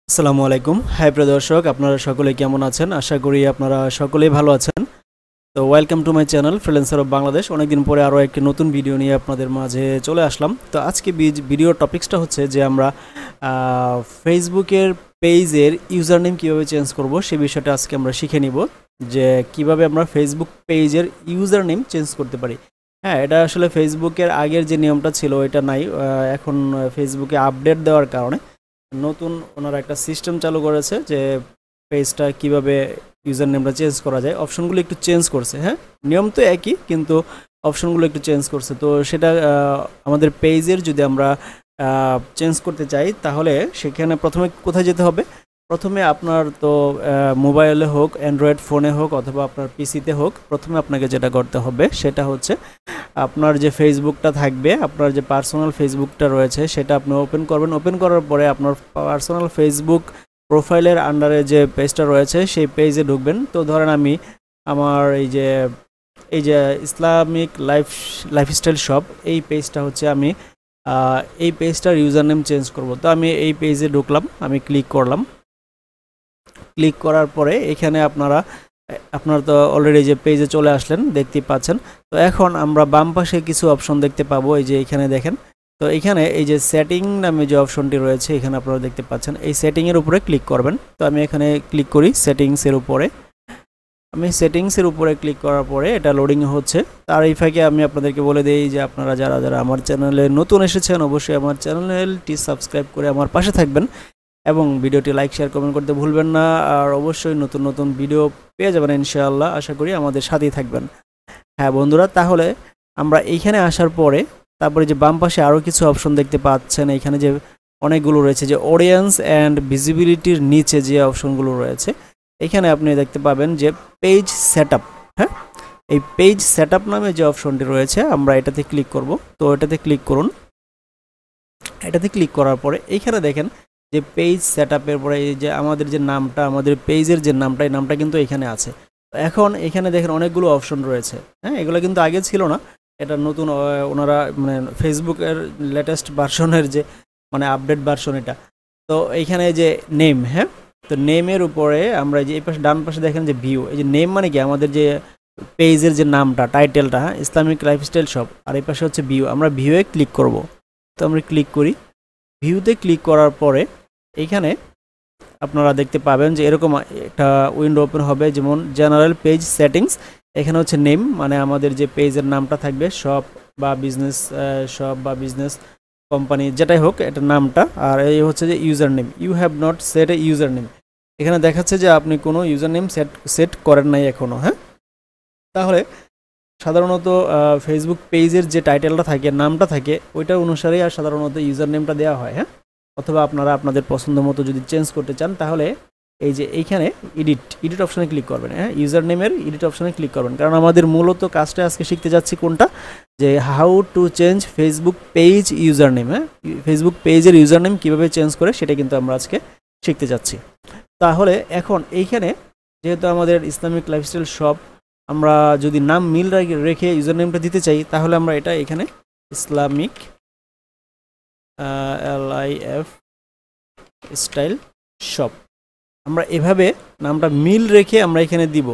আসসালামু আলাইকুম। হাই প্রিয় দর্শক, আপনারা সকলে কেমন আছেন? আশা করি আপনারা সকলেই ভালো আছেন। তো welcome to my channel freelancer of Bangladesh. অনেকদিন পরে আরও একটি নতুন ভিডিও নিয়ে আপনাদের মাঝে চলে আসলাম। তো আজকে ভিডিওর টপিক্সটা হচ্ছে যে আমরা ফেসবুকের পেজের ইউজার নেম কীভাবে চেঞ্জ করব সেই বিষয়টা আজকে আমরা শিখে নিব, যে কিভাবে আমরা ফেসবুক পেজের ইউজার নেম চেঞ্জ করতে পারি। হ্যাঁ, এটা আসলে ফেসবুকের আগের যে নিয়মটা ছিল এটা নাই। এখন ফেসবুকে আপডেট দেওয়ার কারণে নতুন ওনারা একটা সিস্টেম চালু করেছে যে পেজটা কিভাবে ইউজার নেমটা চেঞ্জ করা যায়। অপশনগুলো একটু চেঞ্জ করছে। হ্যাঁ, নিয়ম তো একই, কিন্তু অপশনগুলো একটু চেঞ্জ করছে। তো সেটা আমাদের পেজের যদি আমরা চেঞ্জ করতে চাই তাহলে সেখানে প্রথমে কোথায় যেতে হবে? প্রথমে আপনার তো মোবাইলে হোক, অ্যান্ড্রয়েড ফোনে হোক, অথবা আপনার পিসিতে হোক, প্রথমে আপনাকে যেটা করতে হবে সেটা হচ্ছে আপনার যে ফেসবুকটা থাকবে, আপনার যে পার্সোনাল ফেসবুকটা রয়েছে সেটা আপনি ওপেন করবেন। ওপেন করার পরে আপনার পার্সোনাল ফেসবুক প্রোফাইলের আন্ডারে যে পেজটা রয়েছে সেই পেজে ঢুকবেন। তো ধরেন আমি আমার এই যে ইসলামিক লাইফস্টাইল শপ, এই পেজটা হচ্ছে আমি এই পেজটার ইউজার নেম চেঞ্জ করব। তো আমি এই পেজে ঢুকলাম, আমি ক্লিক করলাম। ক্লিক করার পরে এখানে আপনারা তো অলরেডি যে পেজে চলে আসলেন, দেখতেই পাচ্ছেন। তো এখন আমরা বাম পাশে কিছু অপশন দেখতে পাবো, এই যে এখানে দেখেন। তো এখানে এই যে সেটিং নামে যে অপশনটি রয়েছে এখানে আপনারা দেখতে পাচ্ছেন, এই সেটিংয়ের উপরে ক্লিক করবেন। তো আমি এখানে ক্লিক করি সেটিংসের উপরে। আমি সেটিংসের উপরে ক্লিক করার পরে এটা লোডিং হচ্ছে। তার এই ফাঁকে আমি আপনাদেরকে বলে দিই যে আপনারা যারা আমার চ্যানেলে নতুন এসেছেন অবশ্যই আমার চ্যানেলটি সাবস্ক্রাইব করে আমার পাশে থাকবেন এবং ভিডিওটি লাইক শেয়ার কমেন্ট করতে ভুলবেন না। আর অবশ্যই নতুন নতুন ভিডিও পেয়ে যাবেন ইনশাআল্লাহ। আশা করি আমাদের সাথেই থাকবেন। হ্যাঁ বন্ধুরা, তাহলে আমরা এইখানে আসার পরে তারপরে যে বাম পাশে আরও কিছু অপশন দেখতে পাচ্ছেন, এখানে যে অনেকগুলো রয়েছে, যে অডিয়েন্স অ্যান্ড ভিজিবিলিটির নিচে যে অপশনগুলো রয়েছে এখানে আপনি দেখতে পাবেন যে পেজ সেটআপ। হ্যাঁ, এই পেজ সেটআপ নামে যে অপশনটি রয়েছে আমরা এটাতে ক্লিক করব। তো এটাতে ক্লিক করুন। এটাতে ক্লিক করার পরে এইখানে দেখেন যে পেজ সেটআপের পরে এই যে আমাদের যে নামটা, আমাদের পেজের যে নামটা, এই নামটা কিন্তু এখানে আছে। এখন এখানে দেখেন অনেকগুলো অপশন রয়েছে। হ্যাঁ, এগুলো কিন্তু আগে ছিল না, এটা নতুন ওনারা মানে ফেসবুকের লেটেস্ট ভার্সনের যে আপডেট ভার্সন এটা। তো এইখানে যে নেম, হ্যাঁ, তো নেমের উপরে আমরা যে এই পাশে ডান পাশে দেখেন যে ভিউ, এই যে নেম মানে কি আমাদের যে পেজের যে নামটা, টাইটেলটা, হ্যাঁ, ইসলামিক লাইফস্টাইল শপ। আর এই পাশে হচ্ছে ভিউ, আমরা ভিউয়ে ক্লিক করব। তো আমরা ক্লিক করি। ভিউতে ক্লিক করার পরে এইখানে আপনারা দেখতে পাবেন যে এরকম একটা উইন্ডো ওপেন হবে, যেমন জেনারেল পেজ সেটিংস। এখানে হচ্ছে নেম মানে আমাদের যে পেজের নামটা থাকবে, শপ বা বিজনেস কোম্পানি যেটাই হোক এটার নামটা। আর এই হচ্ছে যে username, you have not set a username. এখানে দেখাচ্ছে যে আপনি কোনো ইউজার নেম সেট করেন নাই এখনও। হ্যাঁ, তাহলে সাধারণত ফেসবুক পেজের যে টাইটেলটা থাকে, নামটা থাকে, ওইটা অনুসারেই আর সাধারণত ইউজার নেমটা দেওয়া হয়। হ্যাঁ, অথবা আপনারা আপনাদের পছন্দ মতো যদি চেঞ্জ করতে চান তাহলে এই যে এইখানে এডিট অপশানে ক্লিক করবেন। হ্যাঁ, ইউজার নেমের এডিট অপশানে ক্লিক করবেন, কারণ আমাদের মূলত কাজটা আজকে শিখতে যাচ্ছি কোনটা, যে how to change Facebook page user name. হ্যাঁ, ফেসবুক পেজের ইউজার নেম কীভাবে চেঞ্জ করে সেটা কিন্তু আমরা আজকে শিখতে যাচ্ছি। তাহলে এখন এইখানে যেহেতু আমাদের ইসলামিক লাইফস্টাইল শপ, আমরা যদি নাম মিল রেখে ইউজার নেমটা দিতে চাই তাহলে আমরা এটা এখানে ইসলামিক LIF স্টাইল শপ, আমরা এভাবে নামটা মিল রেখে আমরা এখানে দিব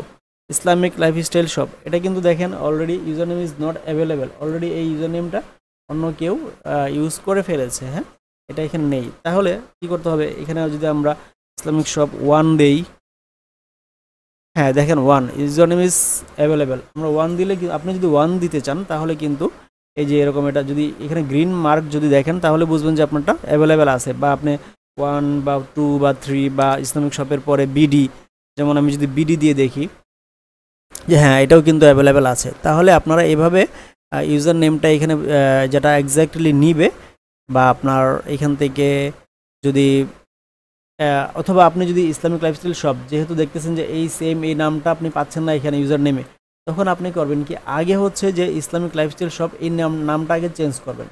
ইসলামিক লাইফস্টাইল শপ। এটা কিন্তু দেখেন already user name is not available, already এই ইউজার নেমটা অন্য কেউ ইউজ করে ফেলেছে। হ্যাঁ, এটা এখানে নেই। তাহলে কি করতে হবে? এখানে যদি আমরা ইসলামিক শপ 1 দেই, হ্যাঁ দেখেন 1 ইউজার নেম ইজ অ্যাভেলেবেল, আমরা 1 দিলে আপনি যদি 1 দিতে চান তাহলে কিন্তু এই যে এরকম এটা যদি এখানে গ্রিন মার্ক যদি দেখেন তাহলে বুঝবেন যে আপনারটা অ্যাভেলেবেল আছে। বা আপনি 1 বা 2 বা 3 বা ইসলামিক শপের পরে BD, যেমন আমি যদি BD দিয়ে দেখি যে হ্যাঁ এটাও কিন্তু অ্যাভেলেবেল আছে। তাহলে আপনারা এভাবে ইউজার নেমটা এখানে যেটা এক্স্যাক্টলি নিবে, বা আপনার এখান থেকে যদি অথবা আপনি যদি ইসলামিক লাইফস্টাইল শপ যেহেতু দেখতেছেন যে এই সেম এই নামটা আপনি পাচ্ছেন না এখানে ইউজার নেমে, তখন আপনি করবেন কি, আগে হচ্ছে যে ইসলামিক লাইফস্টাইল শপ এই নামটা আগে চেঞ্জ করবেন।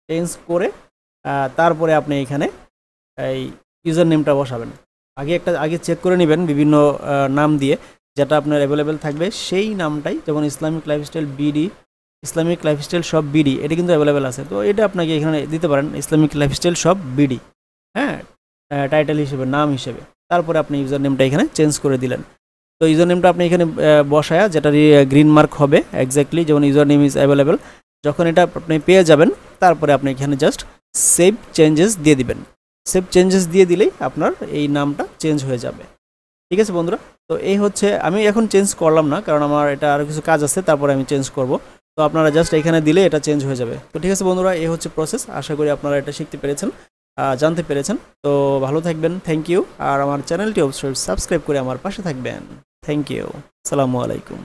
চেঞ্জ করে তারপরে আপনি এখানে এই ইউজার নেমটা বসাবেন। আগে চেক করে নেবেন বিভিন্ন নাম দিয়ে, যেটা আপনার অ্যাভেলেবেল থাকবে সেই নামটাই, যেমন ইসলামিক লাইফস্টাইল শপ BD, এটা কিন্তু অ্যাভেলেবেল আছে। তো এটা আপনাকে এখানে দিতে পারেন ইসলামিক লাইফস্টাইল শপ BD। হ্যাঁ, টাইটেল হিসেবে, নাম হিসেবে, তারপরে আপনি ইউজার নেমটা এখানে চেঞ্জ করে দিলেন। তো ইউজার নেমটা আপনি এখানে বসায়া, যেটা গ্রিন মার্ক হবে এক্স্যাক্টলি, যেমন ইউজার নেম ইজ অ্যাভেলেবেল, যখন এটা আপনি পেয়ে যাবেন তারপরে আপনি এখানে জাস্ট সেভ চেঞ্জেস দিয়ে দিবেন। সেভ চেঞ্জেস দিয়ে দিলেই আপনার এই নামটা চেঞ্জ হয়ে যাবে। ঠিক আছে বন্ধুরা, তো এই হচ্ছে, আমি এখন চেঞ্জ করলাম না কারণ আমার এটা আরও কিছু কাজ আছে, তারপরে আমি চেঞ্জ করব। তো আপনারা জাস্ট এখানে দিলে এটা চেঞ্জ হয়ে যাবে। তো ঠিক আছে বন্ধুরা, এই হচ্ছে প্রসেস। আশা করি আপনারা এটা শিখতে পেরেছেন, জানতে পেরেছেন। তো ভালো থাকবেন, থ্যাংক ইউ। আর আমার চ্যানেলটি অবশ্যই সাবস্ক্রাইব করে আমার পাশে থাকবেন। থ্যাংক ইউ, আসসালামু আলাইকুম।